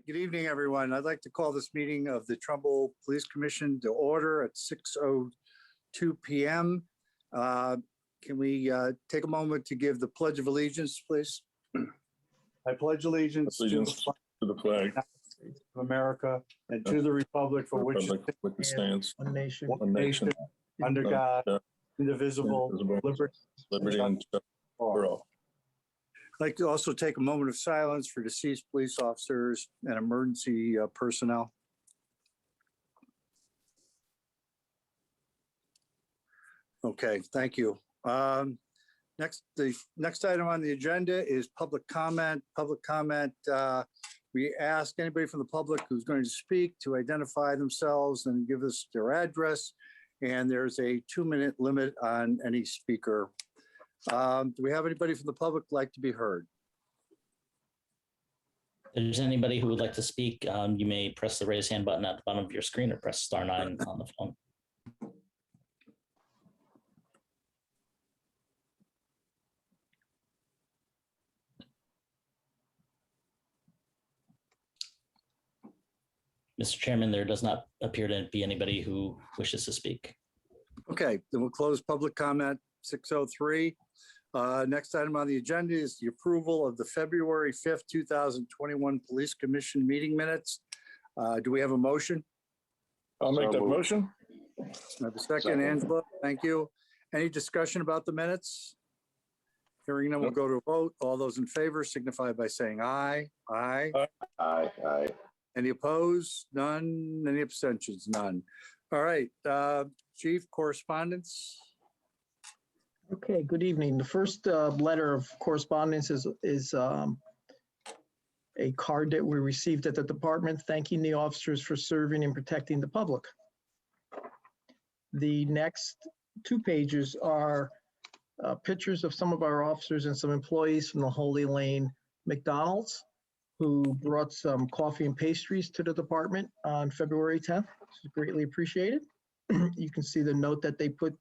good evening, everyone. I'd like to call this meeting of the Trumbull Police Commission to order at 6:02 p.m. Can we take a moment to give the Pledge of Allegiance, please? I pledge allegiance to the flag of America and to the republic for which it stands, one nation, under God, indivisible, liberty and justice for all. I'd like to also take a moment of silence for deceased police officers and emergency personnel. Okay, thank you. The next item on the agenda is public comment. Public comment, we ask anybody from the public who's going to speak to identify themselves and give us their address. And there's a 2-minute limit on any speaker. Do we have anybody from the public like to be heard? If there's anybody who would like to speak, you may press the raise hand button at the bottom of your screen or press *9 on the phone. Mr. Chairman, there does not appear to be anybody who wishes to speak. Okay, then we'll close public comment 6:03. Next item on the agenda is the approval of the February 5th, 2021 Police Commission meeting minutes. Do we have a motion? I'll make that motion. I have a second, Angela. Thank you. Any discussion about the minutes? Hearing none, we'll go to a vote. All those in favor signify by saying aye. Aye. Aye. Any opposed? None. Any abstentions? None. All right, Chief, correspondence. Okay, good evening. The first letter of correspondence is a card that we received at the department thanking the officers for serving and protecting the public. The next 2 pages are pictures of some of our officers and some employees from the Holy Lane McDonald's who brought some coffee and pastries to the department on February 10th. This is greatly appreciated. You can see the note that they put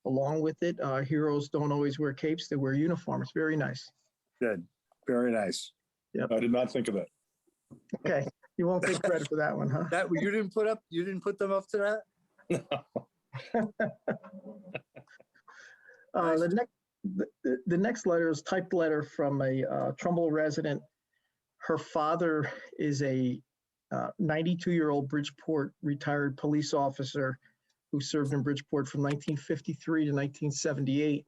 along with it. Heroes don't always wear capes, they wear uniforms. Very nice. Good, very nice. Yep. I did not think of that. Okay, you won't take credit for that one, huh? That you didn't put them up to that? The next letter is typed letter from a Trumbull resident. Her father is a 92-year-old Bridgeport retired police officer who served in Bridgeport from 1953 to 1978.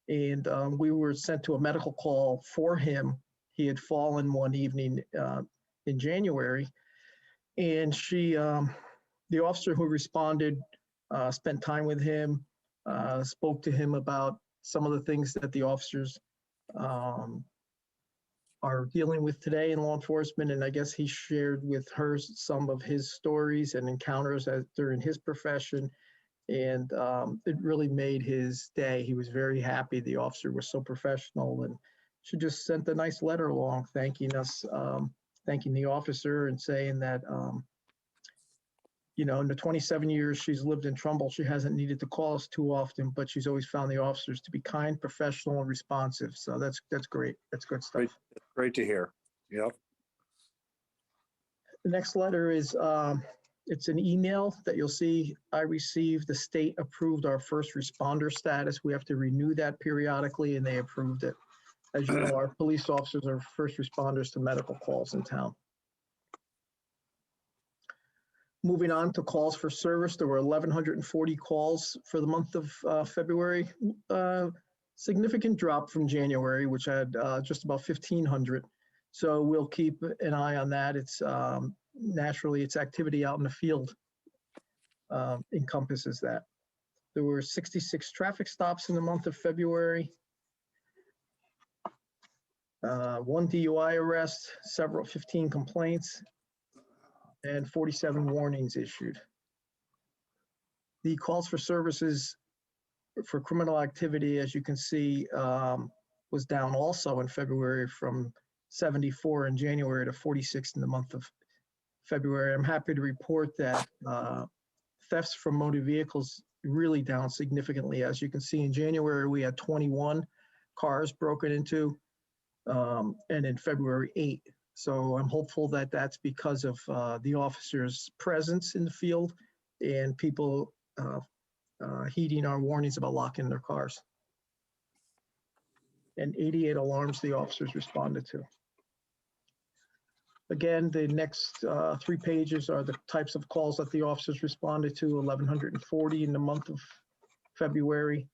And we were sent to a medical call for him. He had fallen one evening in January. And the officer who responded spent time with him, spoke to him about some of the things that the officers are dealing with today in law enforcement. And I guess he shared with her some of his stories and encounters during his profession. And it really made his day. He was very happy. The officer was so professional, and she just sent a nice letter along thanking us, thanking the officer and saying that, in the 27 years she's lived in Trumbull, she hasn't needed to call us too often, but she's always found the officers to be kind, professional, and responsive. So that's great. That's good stuff. Great to hear. Yep. The next letter is, it's an email that you'll see I received. The state approved our first responder status. We have to renew that periodically, and they approved it. As you know, our police officers are first responders to medical calls in town. Moving on to calls for service, there were 1,140 calls for the month of February. Significant drop from January, which had just about 1,500. So we'll keep an eye on that. It's naturally, it's activity out in the field encompasses that. There were 66 traffic stops in the month of February. 1 DUI arrest, 15 complaints, and 47 warnings issued. The calls for services for criminal activity, as you can see, was down also in February from 74 in January to 46 in the month of February. I'm happy to report that thefts from motor vehicles really down significantly. As you can see, in January, we had 21 cars broken into, and in February, 8. So I'm hopeful that that's because of the officers' presence in the field and people heeding our warnings about locking their cars. And 88 alarms the officers responded to. Again, the next 3 pages are the types of calls that the officers responded to, 1,140 in the month of February.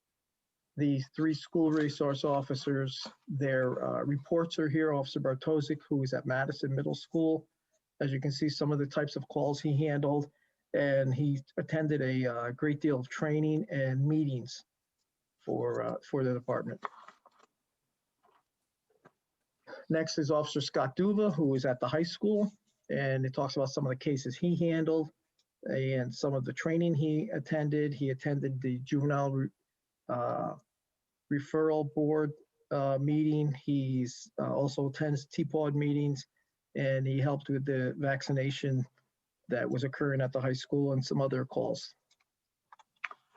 The 3 school resource officers, their reports are here. Officer Bartosik, who is at Madison Middle School. As you can see, some of the types of calls he handled, and he attended a great deal of training and meetings for the department. Next is Officer Scott Duva, who is at the high school, and it talks about some of the cases he handled and some of the training he attended. He attended the juvenile referral board meeting. He's also attends TPAWD meetings, and he helped with the vaccination that was occurring at the high school and some other calls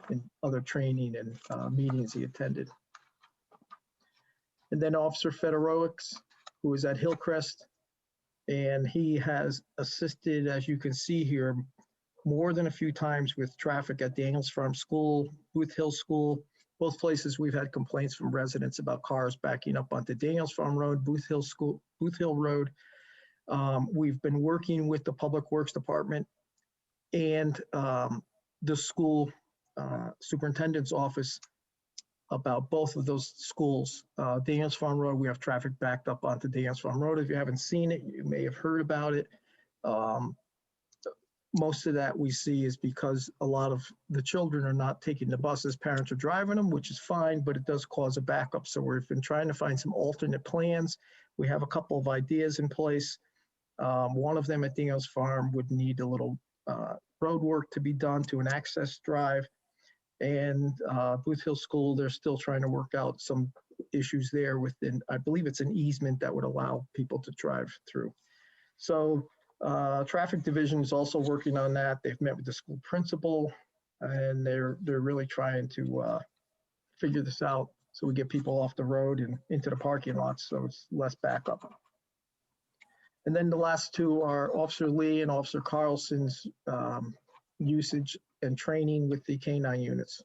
and other training and meetings he attended. And then Officer Fedorowicz, who is at Hillcrest, and he has assisted, as you can see here, more than a few times with traffic at Daniels Farm School, Booth Hill School. Both places we've had complaints from residents about cars backing up onto Daniels Farm Road, Booth Hill Road. We've been working with the Public Works Department and the school superintendent's office about both of those schools. Daniels Farm Road, we have traffic backed up onto Daniels Farm Road. If you haven't seen it, you may have heard about it. Most of that we see is because a lot of the children are not taking the buses, parents are driving them, which is fine, but it does cause a backup. So we've been trying to find some alternate plans. We have a couple of ideas in place. One of them at Daniels Farm would need a little road work to be done to an access drive. And Booth Hill School, they're still trying to work out some issues there within, I believe it's an easement that would allow people to drive through. So Traffic Division is also working on that. They've met with the school principal, and they're really trying to figure this out so we get people off the road and into the parking lots so it's less backup. And then the last 2 are Officer Lee and Officer Carlson's usage and training with the K-9 units.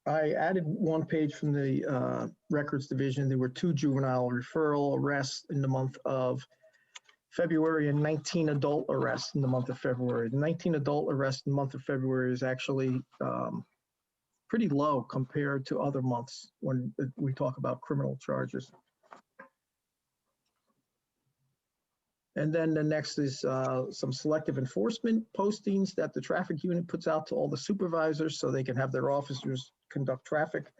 I added 1 page from the records division. There were 2 juvenile referral arrests in the month of February and 19 adult arrests in the month of February. The 19 adult arrests in the month of February is actually pretty low compared to other months when we talk about criminal charges. And then the next is some selective enforcement postings that the traffic unit puts out to all the supervisors so they can have their officers conduct traffic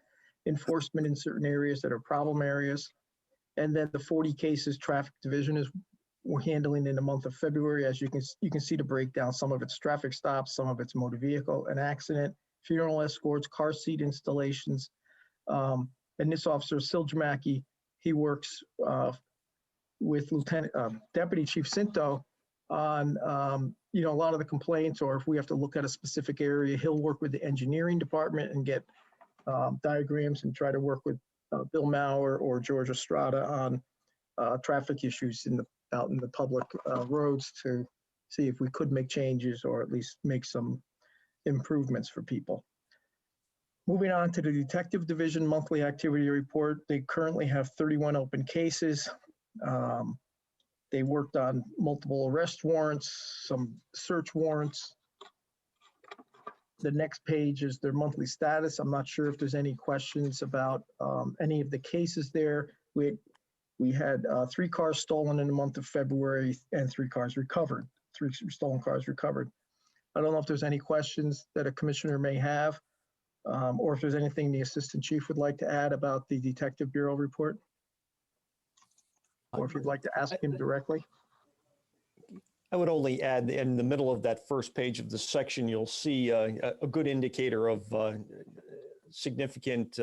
enforcement in certain areas that are problem areas. And then the 40 cases Traffic Division we're handling in the month of February. As you can see the breakdown. Some of it's traffic stops, some of it's motor vehicle and accident, funeral escorts, car seat installations. And this officer, Siljamaki, he works with Deputy Chief Sinto on a lot of the complaints, or if we have to look at a specific area, he'll work with the engineering department and get diagrams and try to work with Bill Mauer or George Estrada on traffic issues out in the public roads to see if we could make changes or at least make some improvements for people. Moving on to the Detective Division monthly activity report. They currently have 31 open cases. They worked on multiple arrest warrants, some search warrants. The next page is their monthly status. I'm not sure if there's any questions about any of the cases there. We had 3 cars stolen in the month of February and 3 cars recovered, 3 stolen cars recovered. I don't know if there's any questions that a commissioner may have, or if there's anything the Assistant Chief would like to add about the Detective Bureau report. Or if you'd like to ask him directly. I would only add in the middle of that first page of the section, you'll see a good indicator of significant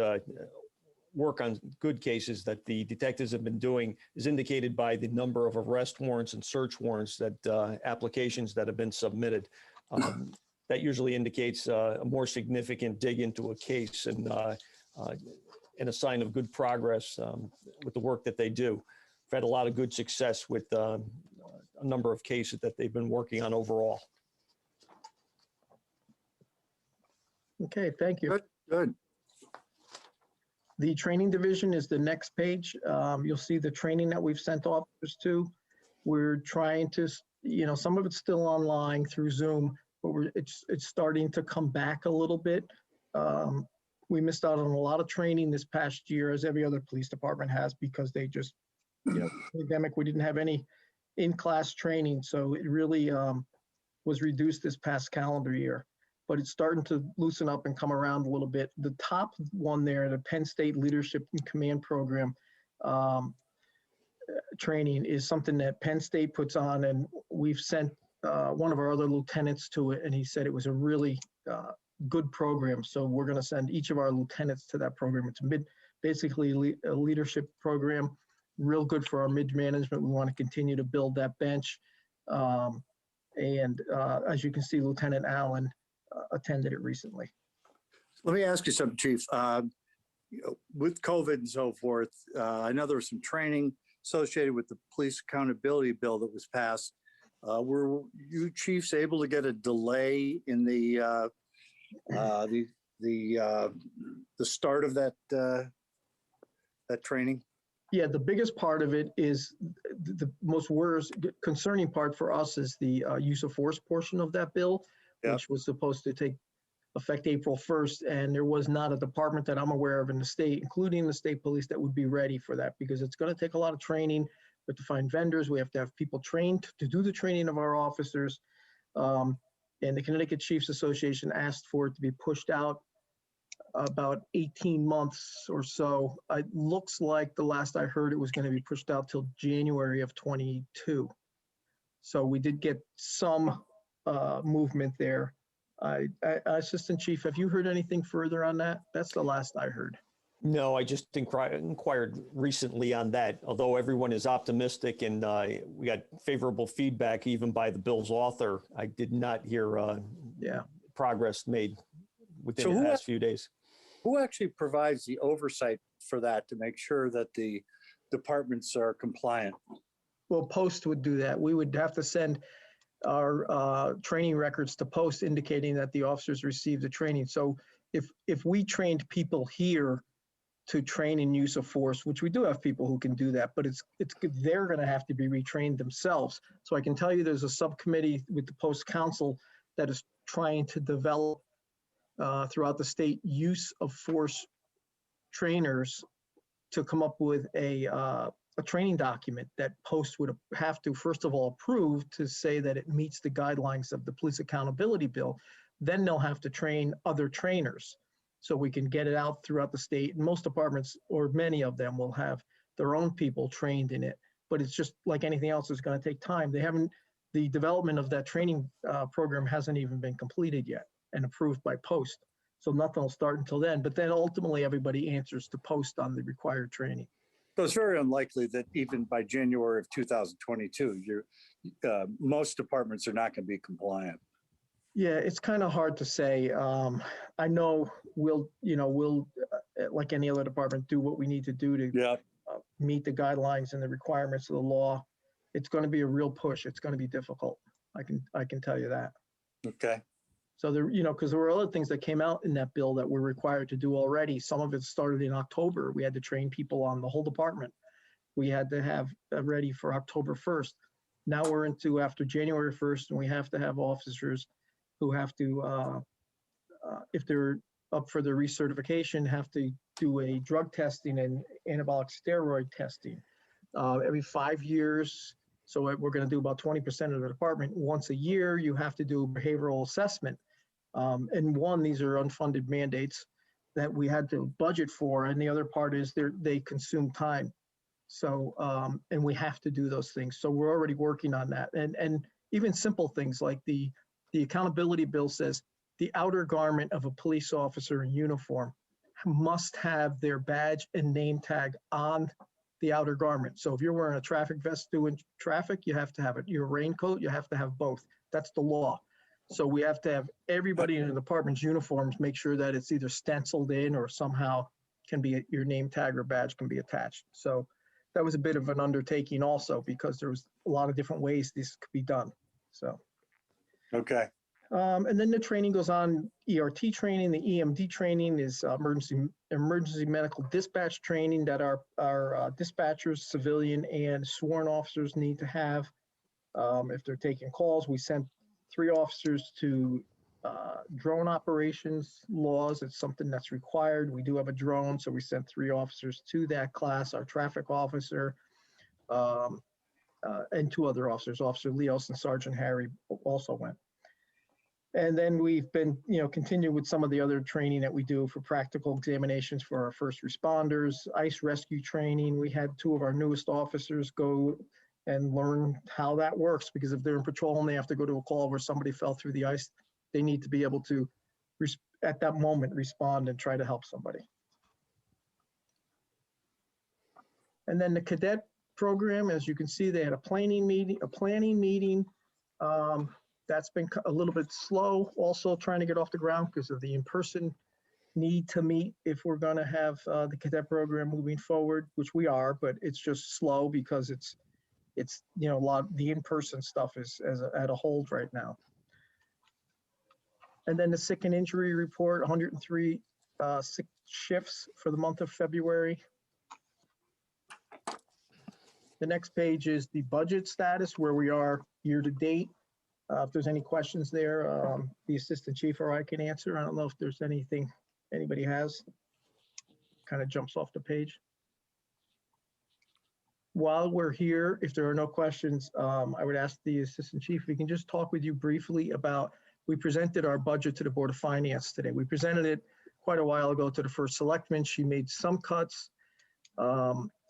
work on good cases that the detectives have been doing is indicated by the number of arrest warrants and search warrants that applications that have been submitted. That usually indicates a more significant dig into a case, and and a sign of good progress with the work that they do. We've had a lot of good success with a number of cases that they've been working on overall. Okay, thank you. Good, good. The training division is the next page. You'll see the training that we've sent officers to. We're trying to, some of it's still online through Zoom, but it's starting to come back a little bit. We missed out on a lot of training this past year, as every other police department has, because they just, pandemic, we didn't have any in-class training. So it really was reduced this past calendar year. But it's starting to loosen up and come around a little bit. The top one there, the Penn State Leadership and Command Program training, is something that Penn State puts on, and we've sent one of our other lieutenants to it, and he said it was a really good program. So we're going to send each of our lieutenants to that program. It's basically a leadership program, real good for our mid-management. We want to continue to build that bench. And as you can see, Lieutenant Allen attended it recently. Let me ask you something, Chief. With COVID and so forth, I know there was some training associated with the police accountability bill that was passed. Were you chiefs able to get a delay in the start of that training? Yeah, the biggest part of it is the most concerning part for us is the use of force portion of that bill, Yep. which was supposed to take effect April 1st. And there was not a department that I'm aware of in the state, including the state police, that would be ready for that, because it's going to take a lot of training. We have to find vendors. We have to have people trained to do the training of our officers. And the Connecticut Chiefs Association asked for it to be pushed out about 18 months or so. It looks like the last I heard it was going to be pushed out till January of 22. So we did get some movement there. Assistant Chief, have you heard anything further on that? That's the last I heard. No, I just inquired recently on that, although everyone is optimistic and we got favorable feedback even by the bill's author. I did not hear progress made within the past few days. Who actually provides the oversight for that to make sure that the departments are compliant? Well, Post would do that. We would have to send our training records to Post indicating that the officers received the training. So if we trained people here to train in use of force, which we do have people who can do that, but they're going to have to be retrained themselves. So I can tell you there's a subcommittee with the Post Council that is trying to develop throughout the state use of force trainers to come up with a training document that Post would have to, first of all, approve to say that it meets the guidelines of the police accountability bill. Then they'll have to train other trainers so we can get it out throughout the state. And most departments, or many of them, will have their own people trained in it. But it's just like anything else, it's going to take time. The development of that training program hasn't even been completed yet and approved by Post. So nothing will start until then. But then ultimately everybody answers to Post on the required training. So it's very unlikely that even by January of 2022, most departments are not going to be compliant. Yeah, it's kind of hard to say. I know we'll like any other department, do what we need to do to meet the guidelines and the requirements of the law. It's going to be a real push. It's going to be difficult. I can tell you that. Okay. So because there were other things that came out in that bill that we're required to do already. Some of it started in October. We had to train people on the whole department. We had to have ready for October 1st. Now we're into after January 1st, and we have to have officers who have to, if they're up for their recertification, have to do a drug testing and anabolic steroid testing every 5 years. So we're going to do about 20% of the department. Once a year, you have to do a behavioral assessment. And these are unfunded mandates that we had to budget for. And the other part is they consume time. So, and we have to do those things. So we're already working on that. And even simple things like the accountability bill says the outer garment of a police officer in uniform must have their badge and name tag on the outer garment. So if you're wearing a traffic vest doing traffic, you have to have it. Your raincoat, you have to have both. That's the law. So we have to have everybody in the department's uniforms make sure that it's either stenciled in or somehow can be, your name tag or badge can be attached. So that was a bit of an undertaking also, because there was a lot of different ways this could be done. So, Okay, and then the training goes on, ERT training, the EMD training is emergency medical dispatch training that our dispatchers, civilian and sworn officers need to have. If they're taking calls, we sent 3 officers to drone operations laws. It's something that's required. We do have a drone, so we sent 3 officers to that class. Our traffic officer and 2 other officers, Officer Leos and Sergeant Harry, also went. And then we've been, continue with some of the other training that we do for practical examinations for our first responders, ice rescue training. We had 2 of our newest officers go and learn how that works, because if they're in patrol and they have to go to a call where somebody fell through the ice, they need to be able to, at that moment, respond and try to help somebody. And then the cadet program, as you can see, they had a planning meeting. That's been a little bit slow, also trying to get off the ground because of the in-person need to meet if we're going to have the cadet program moving forward, which we are, but it's just slow because it's a lot of the in-person stuff is at a hold right now. And then the sick and injury report, 103 sick shifts for the month of February. The next page is the budget status, where we are year to date. If there's any questions there, the assistant chief or I can answer. I don't know if there's anything anybody has. Kind of jumps off the page. While we're here, if there are no questions, I would ask the assistant chief if we can just talk with you briefly about, we presented our budget to the Board of Finance today. We presented it quite a while ago to the first selectman. She made some cuts.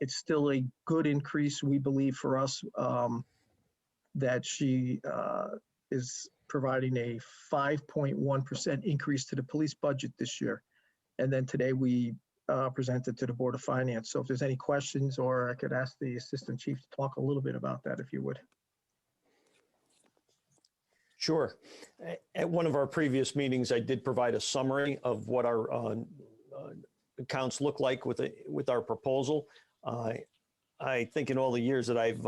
It's still a good increase, we believe, for us, that she is providing a 5.1% increase to the police budget this year. And then today we presented to the Board of Finance. So if there's any questions, or I could ask the assistant chief to talk a little bit about that, if you would. Sure. At one of our previous meetings, I did provide a summary of what our accounts look like with our proposal. I think in all the years that I've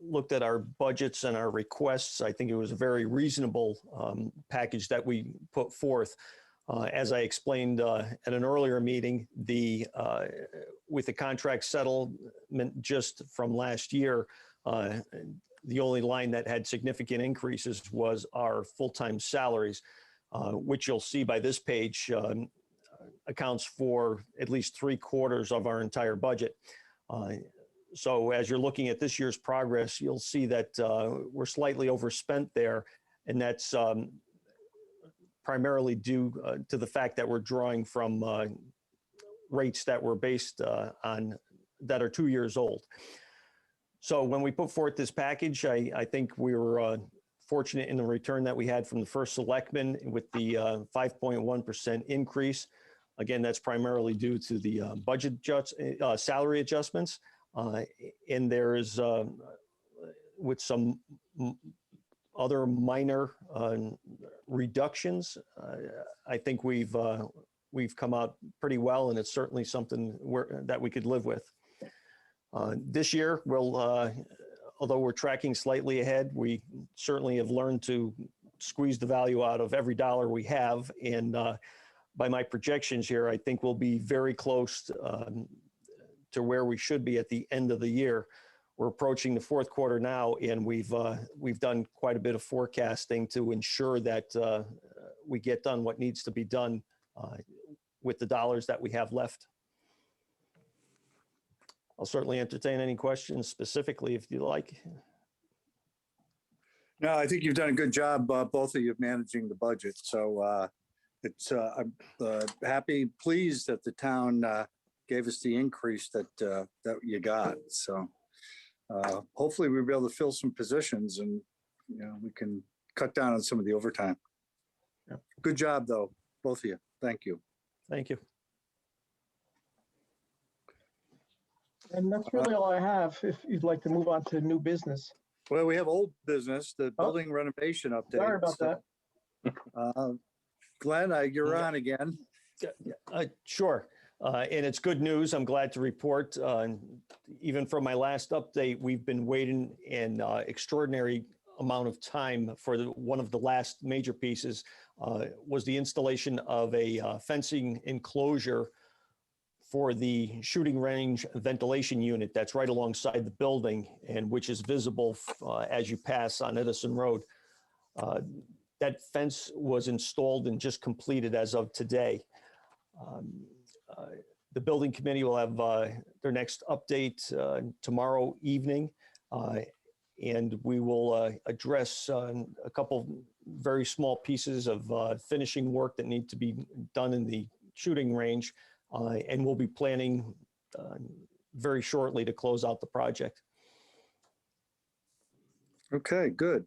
looked at our budgets and our requests, I think it was a very reasonable package that we put forth. As I explained at an earlier meeting, with the contract settlement just from last year, the only line that had significant increases was our full-time salaries, which you'll see by this page accounts for at least 3/4 of our entire budget. So as you're looking at this year's progress, you'll see that we're slightly overspent there, and that's primarily due to the fact that we're drawing from rates that were based on, that are 2 years old. So when we put forth this package, I think we were fortunate in the return that we had from the first selectman with the 5.1% increase. Again, that's primarily due to the budget salary adjustments. And there is, with some other minor reductions, I think we've come out pretty well, and it's certainly something that we could live with. This year, although we're tracking slightly ahead, we certainly have learned to squeeze the value out of every dollar we have. And by my projections here, I think we'll be very close to where we should be at the end of the year. We're approaching the fourth quarter now, and we've done quite a bit of forecasting to ensure that we get done what needs to be done with the dollars that we have left. I'll certainly entertain any questions specifically if you like. no, I think you've done a good job, both of you, managing the budget. So I'm pleased that the town gave us the increase that you got. So hopefully we'll be able to fill some positions, and we can cut down on some of the overtime. Yeah. Good job, though, both of you. Thank you. Thank you. And that's really all I have, if you'd like to move on to new business. Well, we have old business, the building renovation update. Sorry about that. Glenn, you're on again. Sure. And it's good news. I'm glad to report, even from my last update, we've been waiting an extraordinary amount of time for one of the last major pieces was the installation of a fencing enclosure for the shooting range ventilation unit that's right alongside the building and which is visible as you pass on Edison Road. That fence was installed and just completed as of today. The building committee will have their next update tomorrow evening. And we will address a couple very small pieces of finishing work that need to be done in the shooting range. And we'll be planning very shortly to close out the project. Okay, good.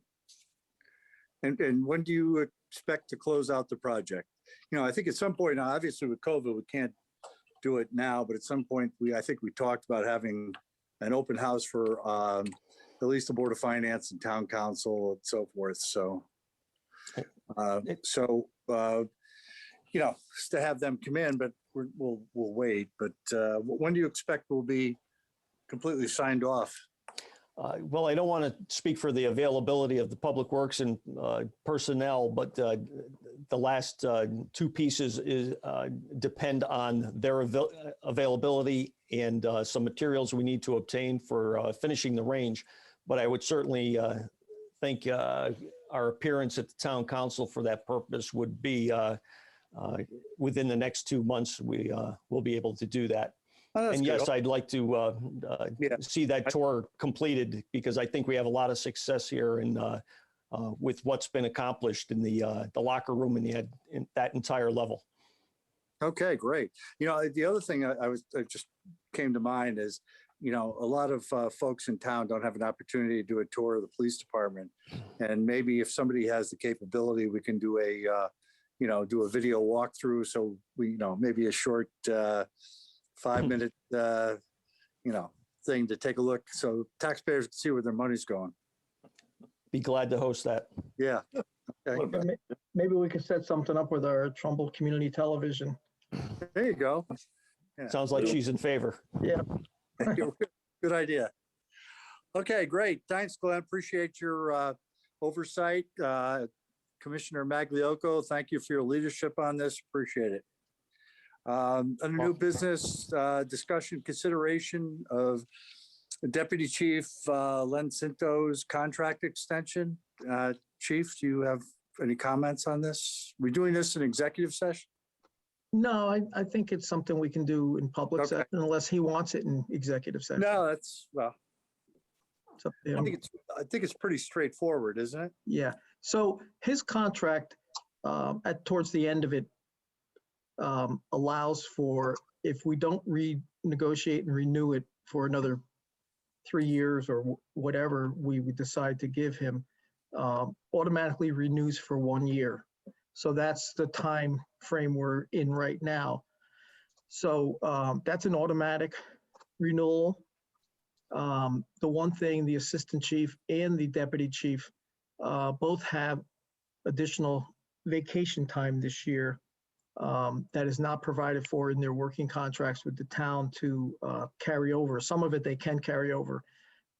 And when do you expect to close out the project? You know, I think at some point, now, obviously with COVID, we can't do it now, but at some point, I think we talked about having an open house for at least the Board of Finance and Town Council and so forth. So, you know, just to have them come in, but we'll wait. But when do you expect we'll be completely signed off? Well, I don't want to speak for the availability of the public works and personnel, but the last two pieces depend on their availability and some materials we need to obtain for finishing the range. But I would certainly think our appearance at the town council for that purpose would be within the next 2 months. We will be able to do that. Oh, and yes, I'd like to see that tour completed because I think we have a lot of success here and with what's been accomplished in the locker room and that entire level. Okay, great. You know, the other thing I just came to mind is, you know, a lot of folks in town don't have an opportunity to do a tour of the police department. And maybe if somebody has the capability, we can do you know, do a video walkthrough. So we, you know, maybe a short 5-minute, you know, thing to take a look so taxpayers can see where their money's going. Be glad to host that. Yeah. Okay. Maybe we could set something up with our Trumbull Community Television. There you go. Yeah. Sounds like she's in favor. Yeah. Good idea. Okay, great. Thanks, Glenn. Appreciate your oversight. Commissioner Magliocco, thank you for your leadership on this. Appreciate it. Under new business, discussion consideration of Deputy Chief Len Sinto's contract extension. Chief, do you have any comments on this? We're doing this in executive session? No, I think it's something we can do in public Okay. session unless he wants it in executive session. No, that's, well, It's up to I him. think it's pretty straightforward, isn't it? Yeah. So his contract towards the end of it allows for, if we don't renegotiate and renew it for another 3 years or whatever we would decide to give him, automatically renews for 1 year. So that's the time frame we're in right now. So that's an automatic renewal. The one thing, the assistant chief and the deputy chief both have additional vacation time this year that is not provided for in their working contracts with the town to carry over. Some of it they can carry over.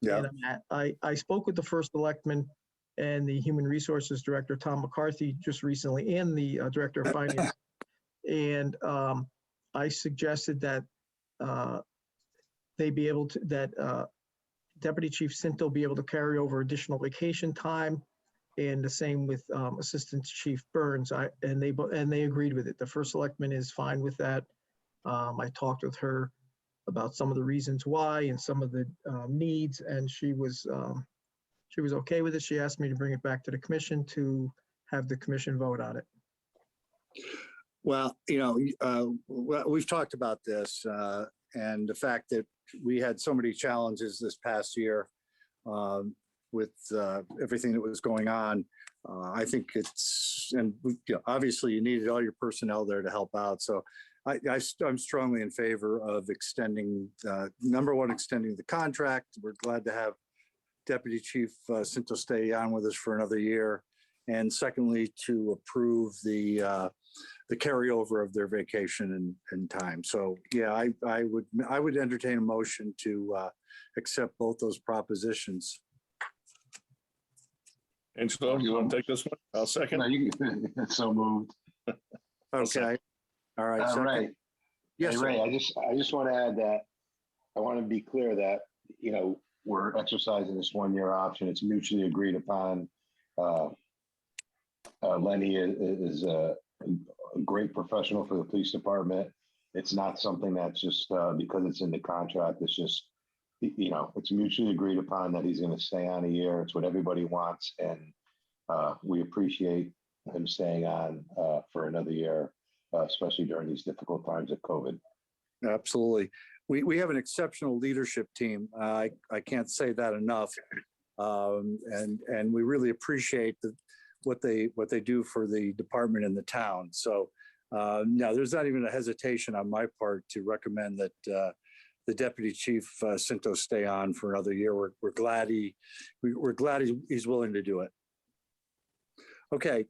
Yeah. And I spoke with the first selectman and the human resources director, Tom McCarthy, just recently, and the director of finance. And I suggested that they be able to, that Deputy Chief Sinto be able to carry over additional vacation time, and the same with Assistant Chief Burns. And they agreed with it. The first selectman is fine with that. I talked with her about some of the reasons why and some of the needs, and she was okay with it. She asked me to bring it back to the commission to have the commission vote on it. Well, you know, we've talked about this and the fact that we had so many challenges this past year with everything that was going on. I think it's, and you know, obviously you needed all your personnel there to help out. So I'm strongly in favor of extending, number one, extending the contract. We're glad to have Deputy Chief Sinto stay on with us for another year. And secondly, to approve the the carryover of their vacation and time. So yeah, I would entertain a motion to accept both those propositions. Angelo, you want to take this one? I'll second. No, you can, so moved. Okay. All right. All second. right. Yes, Hey, sir. Ray, I just want to add that I want to be clear that, you know, we're exercising this 1-year option. It's mutually agreed upon. Lenny is a great professional for the police department. It's not something that's just because it's in the contract. It's just, you know, it's mutually agreed upon that he's going to stay on a year. It's what everybody wants. And we appreciate him staying on for another year, especially during these difficult times of COVID. Absolutely. We have an exceptional leadership team. I can't say that enough. And we really appreciate what they do for the department and the town. So no, there's not even a hesitation on my part to recommend that the deputy chief Sinto stay on for another year. We're glad he's willing to do it. Okay,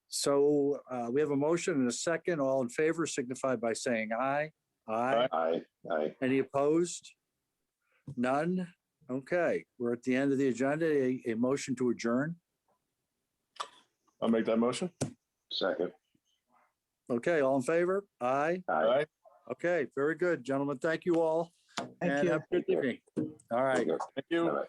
so we have a motion and a second. All in favor signify by saying aye. Aye. Aye. Any opposed? None? Okay, we're at the end of the agenda. A motion to adjourn. I'll make that motion. Second. Okay, all in favor? Aye. Aye. Okay, very good, gentlemen. Thank you all. Thank And you. have a good evening. All right. Take care. Thank you. Bye-bye.